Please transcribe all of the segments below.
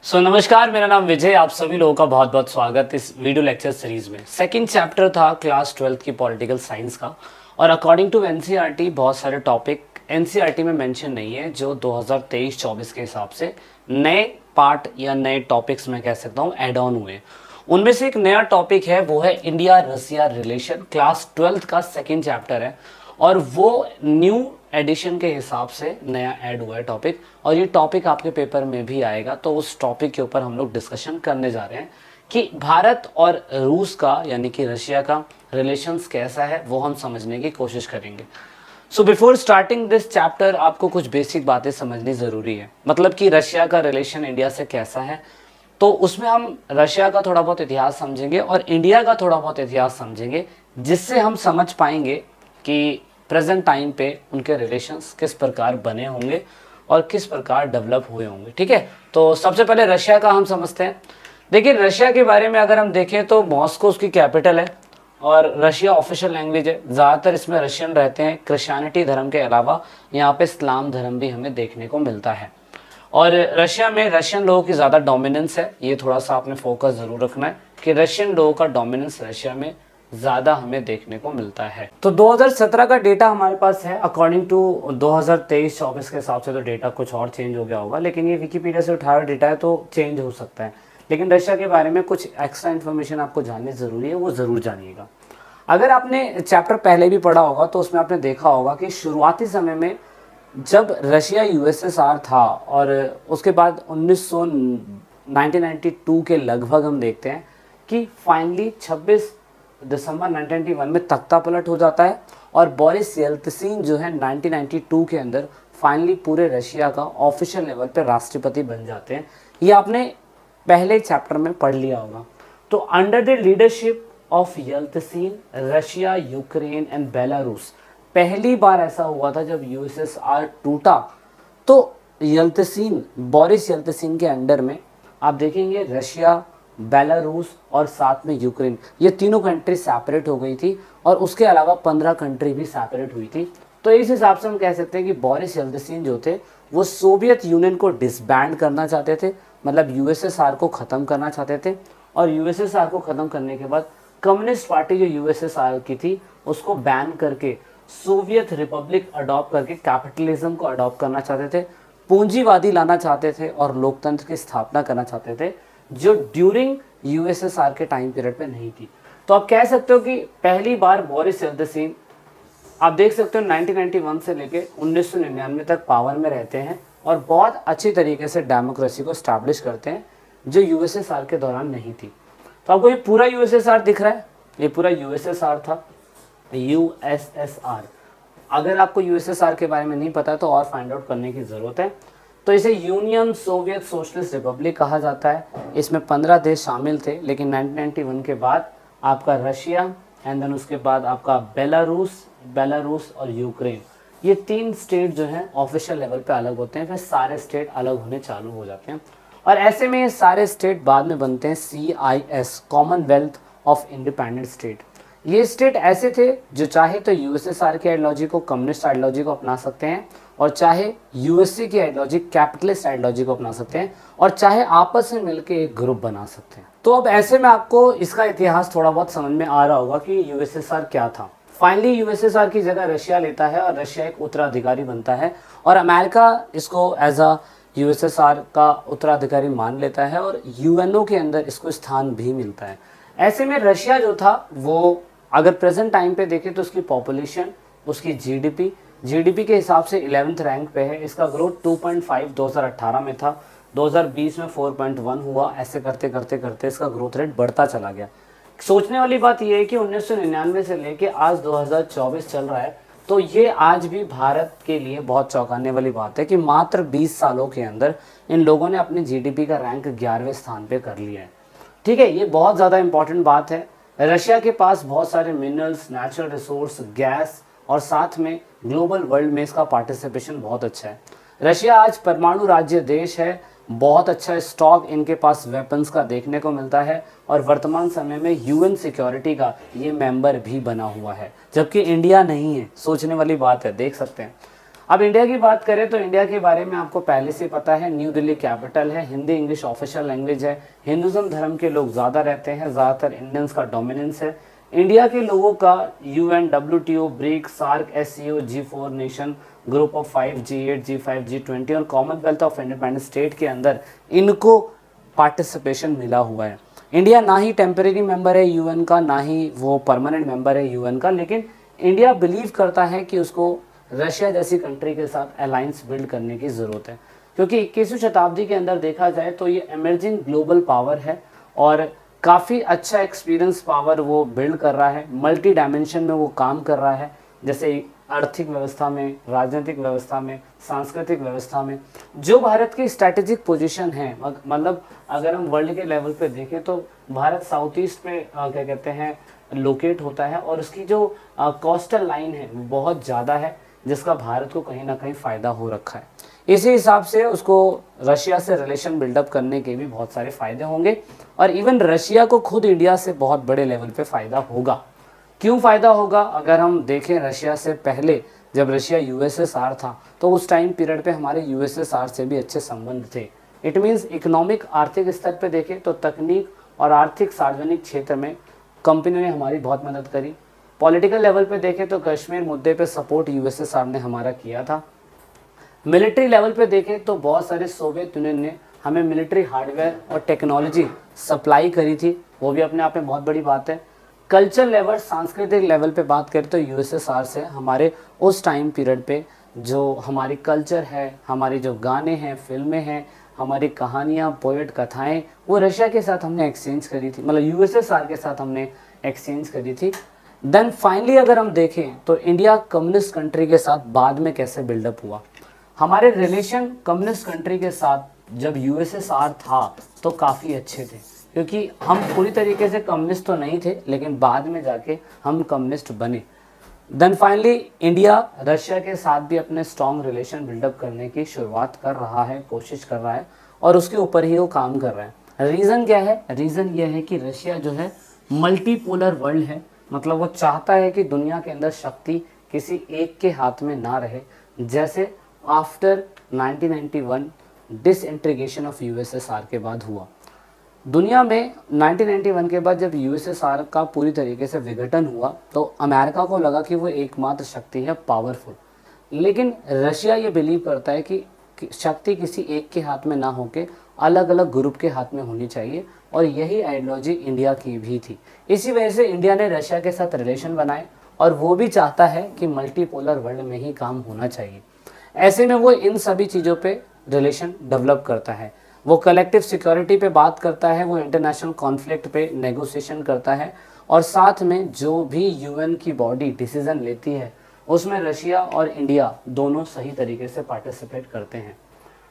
नमस्कार, मेरा नाम विजय। आप सभी लोगों का बहुत बहुत स्वागत इस वीडियो लेक्चर सीरीज में। सेकंड चैप्टर था क्लास 12th की पॉलिटिकल साइंस का, और अकॉर्डिंग टू एनसीईआरटी बहुत सारे टॉपिक एनसीईआरटी में मेंशन नहीं है जो 2023-24 के हिसाब से नए पार्ट या नए टॉपिक्स में कह सकता हूँ ऐड ऑन हुए। उनमें से एक नया टॉपिक है, वो है India Russia relation. Class 12th का सेकेंड चैप्टर है और वो न्यू एडिशन के हिसाब से नया ऐड हुआ है टॉपिक, और ये टॉपिक आपके पेपर में भी आएगा। तो उस टॉपिक के ऊपर हम लोग डिस्कशन करने जा रहे हैं कि भारत और रूस का यानी कि रशिया का रिलेशंस कैसा है, वो हम समझने की कोशिश करेंगे। So before starting this chapter आपको कुछ बेसिक बातें समझनी ज़रूरी है। मतलब कि रशिया का रिलेशन इंडिया से कैसा है, तो उसमें हम रशिया का थोड़ा बहुत इतिहास समझेंगे और इंडिया का थोड़ा बहुत इतिहास समझेंगे, जिससे हम समझ पाएंगे कि प्रेजेंट टाइम पे उनके रिलेशंस किस प्रकार बने होंगे और किस प्रकार डेवलप हुए होंगे। ठीक है, तो सबसे पहले रशिया का हम समझते हैं। देखिए, रशिया के बारे में अगर हम देखें तो मॉस्को उसकी कैपिटल है और रशिया ऑफिशियल लैंग्वेज है। ज़्यादातर इसमें रशियन रहते हैं। क्रिश्चियनिटी धर्म के अलावा यहाँ पे इस्लाम धर्म भी हमें देखने को मिलता है, और रशिया में रशियन लोगों की ज़्यादा डोमिनेंस है। ये थोड़ा सा आपने फोकस ज़रूर रखना है कि रशियन लोगों का डोमिनेंस रशिया में ज़्यादा हमें देखने को मिलता है। तो 2017 का डेटा हमारे पास है। अकॉर्डिंग टू 2023-24 के हिसाब से तो डेटा कुछ और चेंज हो गया होगा, लेकिन ये विकीपीडिया से उठाया हुआ डेटा है तो चेंज हो सकता है। लेकिन रशिया के बारे में कुछ एक्स्ट्रा इन्फॉर्मेशन आपको जाननी ज़रूरी है, वो ज़रूर जानिएगा। अगर आपने चैप्टर पहले भी पढ़ा होगा तो उसमें आपने देखा होगा कि शुरुआती समय में जब रशिया यूएसएसआर था, और उसके बाद 1992 के लगभग हम देखते हैं कि फाइनली 26 दिसंबर 1991 में तख्ता पलट हो जाता है, और बोरिस येल्त्सिन जो है 1992 के अंदर फाइनली पूरे रशिया का ऑफिशियल लेवल पे राष्ट्रपति बन जाते हैं। ये आपने पहले चैप्टर में पढ़ लिया होगा। तो under the leadership of Yeltsin Russia, Ukraine and Belarus, पहली बार ऐसा हुआ था जब यूएसएसआर टूटा तो येल्त्सिन, बोरिस येल्त्सिन के अंडर में आप देखेंगे रशिया, बेलारूस और साथ में यूक्रेन, ये तीनों कंट्री सेपरेट हो गई थी, और उसके अलावा 15 कंट्री भी सेपरेट हुई थी। तो इस हिसाब से हम कह सकते हैं कि बोरिस येल्त्सिन जो थे वो सोवियत यूनियन को डिसबैंड करना चाहते थे, मतलब यूएसएसआर को ख़त्म करना चाहते थे। और यूएसएसआर को ख़त्म करने के बाद कम्युनिस्ट पार्टी जो यूएसएसआर की थी उसको बैन करके सोवियत रिपब्लिक अडॉप्ट करके कैपिटलिज्म को अडॉप्ट करना चाहते थे, पूंजीवादी लाना चाहते थे और लोकतंत्र की स्थापना करना चाहते थे, जो ड्यूरिंग यूएसएसआर के टाइम पीरियड पे नहीं थी। तो आप कह सकते हो कि पहली बार बोरिस येल्त्सिन, आप देख सकते हो 1991 से लेके 1999 तक पावर में रहते हैं और बहुत अच्छी तरीके से डेमोक्रेसी को स्टैब्लिश करते हैं, जो यूएसएसआर के दौरान नहीं थी। तो आपको ये पूरा यूएसएसआर दिख रहा है, ये पूरा यूएसएसआर था, यूएसएसआर। अगर आपको यूएसएसआर के बारे में नहीं पता तो और फाइंड आउट करने की ज़रूरत है। तो इसे यूनियन सोवियत सोशलिस्ट रिपब्लिक कहा जाता है। इसमें 15 देश शामिल थे, लेकिन 1991 के बाद आपका रशिया एंड देन उसके बाद आपका बेलारूस और यूक्रेन, ये 3 स्टेट जो हैं ऑफिशियल लेवल पे अलग होते हैं, फिर सारे स्टेट अलग होने चालू हो जाते हैं। और ऐसे में ये सारे स्टेट बाद में बनते हैं CIS, Commonwealth of independent state. ये स्टेट ऐसे थे जो चाहे तो यूएसएसआर की आइडियोलॉजी को, कम्युनिस्ट आइडियोलॉजी को अपना सकते हैं, और चाहे यूएसए की आइडियोलॉजी, कैपिटलिस्ट आइडियोलॉजी को अपना सकते हैं, और चाहे आपस में मिलकर एक ग्रुप बना सकते हैं। तो अब ऐसे में आपको इसका इतिहास थोड़ा बहुत समझ में आ रहा होगा कि यूएसएसआर क्या था। फाइनली यूएसएसआर की जगह रशिया लेता है और रशिया एक उत्तराधिकारी बनता है, और अमेरिका इसको एज अ यूएसएसआर का उत्तराधिकारी मान लेता है, और यूएनओ के अंदर इसको स्थान भी मिलता है। ऐसे में रशिया जो था वो अगर प्रेजेंट टाइम पे देखें तो उसकी पॉपुलेशन, उसकी जीडीपी के हिसाब से 11th रैंक पे है। इसका ग्रोथ 2.5 2018 में था, 2020 में 4.1 हुआ। ऐसे करते करते करते इसका ग्रोथ रेट बढ़ता चला गया। सोचने वाली बात यह है कि 1999 से लेके आज 2024 चल रहा है, तो ये आज भी भारत के लिए बहुत चौंकाने वाली बात है कि मात्र 20 सालों के अंदर इन लोगों ने अपनी जीडीपी का रैंक 11वें स्थान पे कर लिया है। ठीक है, ये बहुत ज़्यादा इंपॉर्टेंट बात है। रशिया के पास बहुत सारे मिनरल्स, नेचुरल रिसोर्स, गैस, और साथ में ग्लोबल वर्ल्ड में इसका पार्टिसिपेशन बहुत अच्छा है। रशिया आज परमाणु राज्य देश है, बहुत अच्छा स्टॉक इनके पास वेपन्स का देखने को मिलता है, और वर्तमान समय में यूएन सिक्योरिटी का ये मेंबर भी बना हुआ है, जबकि इंडिया नहीं है। सोचने वाली बात है, देख सकते हैं। अब इंडिया की बात करें तो इंडिया के बारे में आपको पहले से पता है, न्यू दिल्ली कैपिटल है, हिंदी इंग्लिश ऑफिशियल लैंग्वेज है, हिंदुज्म धर्म के लोग ज़्यादा रहते हैं, ज़्यादातर इंडियंस का डोमिनेंस है। इंडिया के लोगों का UN, WTO, BRIC, SAARC, SCO, G4 nation, group of 5, G8, G5, G20 और कॉमनवेल्थ ऑफ इंडिपेंडेंट स्टेट के अंदर इनको पार्टिसिपेशन मिला हुआ है। इंडिया ना ही टेम्परेरी मेंबर है यूएन का, ना ही वो परमानेंट मेंबर है यूएन का, लेकिन इंडिया बिलीव करता है कि उसको रशिया जैसी कंट्री के साथ अलायंस बिल्ड करने की ज़रूरत है, क्योंकि 21वीं शताब्दी के अंदर देखा जाए तो ये एमर्जिंग ग्लोबल पावर है और काफ़ी अच्छा एक्सपीरियंस पावर वो बिल्ड कर रहा है, मल्टी डायमेंशन में वो काम कर रहा है, जैसे आर्थिक व्यवस्था में, राजनीतिक व्यवस्था में, सांस्कृतिक व्यवस्था में। जो भारत की स्ट्रैटेजिक पोजीशन है, मतलब अगर हम वर्ल्ड के लेवल पे देखें तो भारत साउथ ईस्ट में क्या कहते हैं लोकेट होता है और उसकी जो कोस्टल लाइन है वो बहुत ज़्यादा है, जिसका भारत को कहीं ना कहीं फ़ायदा हो रखा है। इसी हिसाब से उसको रशिया से रिलेशन बिल्डअप करने के भी बहुत सारे फ़ायदे होंगे और इवन रशिया को खुद इंडिया से बहुत बड़े लेवल पे फ़ायदा होगा। क्यों फ़ायदा होगा? अगर हम देखें रशिया से पहले जब रशिया USSR था तो उस टाइम पीरियड पे हमारे USSR से भी अच्छे संबंध थे। इट मीन्स इकोनॉमिक आर्थिक स्तर पे देखें तो तकनीक और आर्थिक सार्वजनिक क्षेत्र में कंपनियों ने हमारी बहुत मदद करी। पॉलिटिकल लेवल पे देखें तो कश्मीर मुद्दे पे सपोर्ट USSR ने हमारा किया था। मिलिट्री लेवल पे देखें तो बहुत सारे सोवियत यूनियन ने हमें मिलिट्री हार्डवेयर और टेक्नोलॉजी सप्लाई करी थी, वो भी अपने आप में बहुत बड़ी बात है। कल्चर लेवल, सांस्कृतिक लेवल पे बात करें तो USSR से हमारे उस टाइम पीरियड पे जो हमारी कल्चर है, हमारी जो गाने हैं, फिल्में हैं, हमारी कहानियाँ, पोएट, कथाएं, वो रशिया के साथ हमने एक्सचेंज करी थी, मतलब USSR के साथ हमने एक्सचेंज करी थी। देन फाइनली अगर हम देखें तो इंडिया कम्युनिस्ट कंट्री के साथ बाद में कैसे बिल्डअप हुआ। हमारे रिलेशन कम्युनिस्ट कंट्री के साथ जब USSR था तो काफ़ी अच्छे थे, क्योंकि हम पूरी तरीके से कम्युनिस्ट तो नहीं थे लेकिन बाद में जाके हम कम्युनिस्ट बने। देन फाइनली इंडिया रशिया के साथ भी अपने स्ट्रॉन्ग रिलेशन बिल्डअप करने की शुरुआत कर रहा है, कोशिश कर रहा है और उसके ऊपर ही वो काम कर रहा है। रीज़न क्या है? रीज़न ये है कि रशिया जो है मल्टीपोलर वर्ल्ड है, मतलब वो चाहता है कि दुनिया के अंदर शक्ति किसी एक के हाथ में ना रहे, जैसे आफ्टर 1991 डिसइंटीग्रेशन ऑफ USSR के बाद हुआ। दुनिया में 1991 के बाद जब USSR का पूरी तरीके से विघटन हुआ तो अमेरिका को लगा कि वो एकमात्र शक्ति है, पावरफुल, लेकिन रशिया ये बिलीव करता है कि शक्ति किसी एक के हाथ में ना होके अलग अलग ग्रुप के हाथ में होनी चाहिए और यही आइडियोलॉजी इंडिया की भी थी। इसी वजह से इंडिया ने रशिया के साथ रिलेशन बनाए और वो भी चाहता है कि मल्टीपोलर वर्ल्ड में ही काम होना चाहिए। ऐसे में वो इन सभी चीज़ों पे रिलेशन डेवलप करता है, वो कलेक्टिव सिक्योरिटी पे बात करता है, वो इंटरनेशनल कॉन्फ्लिक्ट पे नेगोशिएशन करता है और साथ में जो भी UN की बॉडी डिसीजन लेती है उसमें रशिया और इंडिया दोनों सही तरीके से पार्टिसिपेट करते हैं।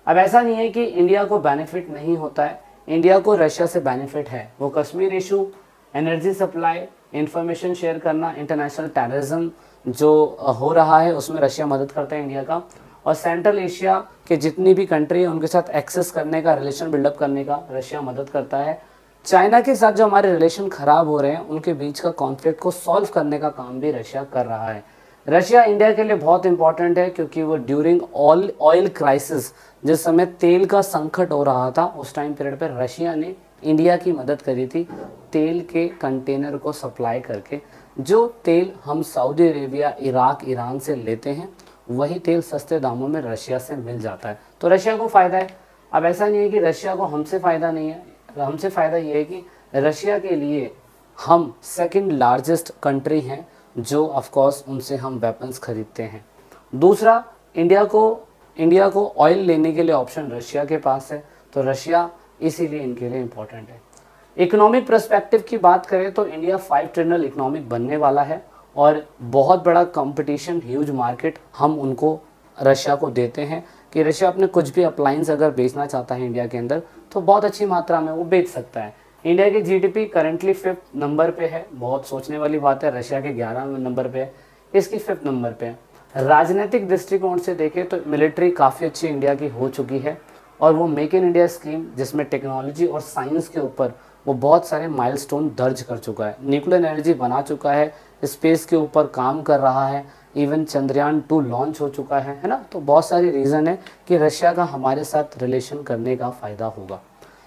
अब ऐसा नहीं है कि इंडिया को बेनिफिट नहीं होता है, इंडिया को रशिया से बेनिफिट है। वो Kashmir issue, energy supply, information share करना, इंटरनेशनल टेररिज्म जो हो रहा है उसमें रशिया मदद करता है इंडिया का, और सेंट्रल एशिया के जितनी भी कंट्री है उनके साथ एक्सेस करने का, रिलेशन बिल्डअप करने का रशिया मदद करता है। चाइना के साथ जो हमारे रिलेशन ख़राब हो रहे हैं उनके बीच का कॉन्फ्लिक्ट को सॉल्व करने का काम भी रशिया कर रहा है। रशिया इंडिया के लिए बहुत इंपॉर्टेंट है क्योंकि वो ड्यूरिंग ऑयल क्राइसिस, जिस समय तेल का संकट हो रहा था, उस टाइम पीरियड पर रशिया ने इंडिया की मदद करी थी तेल के कंटेनर को सप्लाई करके। जो तेल हम सऊदी अरेबिया, इराक, ईरान से लेते हैं वही तेल सस्ते दामों में रशिया से मिल जाता है, तो रशिया को फ़ायदा है। अब ऐसा नहीं है कि रशिया को हमसे फ़ायदा नहीं है, हमसे फ़ायदा ये है कि रशिया के लिए हम सेकंड लार्जेस्ट कंट्री हैं जो ऑफ कोर्स उनसे हम वेपन्स खरीदते हैं। दूसरा, इंडिया को ऑयल लेने के लिए ऑप्शन रशिया के पास है, तो रशिया इसीलिए इनके लिए इम्पोर्टेंट है। इकोनॉमिक पर्सपेक्टिव की बात करें तो इंडिया 5 ट्रिलियन इकोनॉमिक बनने वाला है और बहुत बड़ा कंपटीशन, ह्यूज मार्केट हम उनको रशिया को देते हैं कि रशिया अपने कुछ भी अप्लायंस अगर बेचना चाहता है इंडिया के अंदर तो बहुत अच्छी मात्रा में वो बेच सकता है। इंडिया की GDP करंटली 5th नंबर पे है, बहुत सोचने वाली बात है, रशिया के 11वें नंबर पे है, इसकी 5th नंबर पे है। राजनीतिक दृष्टिकोण से देखें तो मिलिट्री काफ़ी अच्छी इंडिया की हो चुकी है और वो मेक इन इंडिया स्कीम जिसमें टेक्नोलॉजी और साइंस के ऊपर वो बहुत सारे माइलस्टोन दर्ज कर चुका है, न्यूक्लियर एनर्जी बना चुका है, स्पेस के ऊपर काम कर रहा है, इवन चंद्रयान 2 लॉन्च हो चुका है ना। तो बहुत सारे रीज़न है कि रशिया का हमारे साथ रिलेशन करने का फ़ायदा होगा।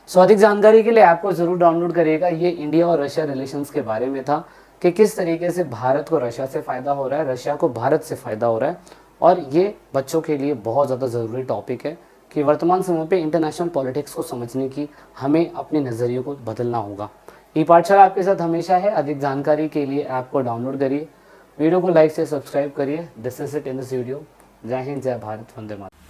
सो अधिक जानकारी के लिए ऐप को ज़रूर डाउनलोड करिएगा। ये इंडिया और रशिया रिलेशंस के बारे में था कि किस तरीके से भारत को रशिया से फ़ायदा हो रहा है, रशिया को भारत से फ़ायदा हो रहा है। और ये बच्चों के लिए बहुत ज़्यादा ज़रूरी टॉपिक है कि वर्तमान समय पे इंटरनेशनल पॉलिटिक्स को समझने की हमें अपने नज़रिए को बदलना होगा। ई पाठशाला आपके साथ हमेशा है। अधिक जानकारी के लिए ऐप को डाउनलोड करिए, वीडियो को लाइक से सब्सक्राइब करिए। This is it in this video. जय हिंद, जय भारत, वंदे मातरम।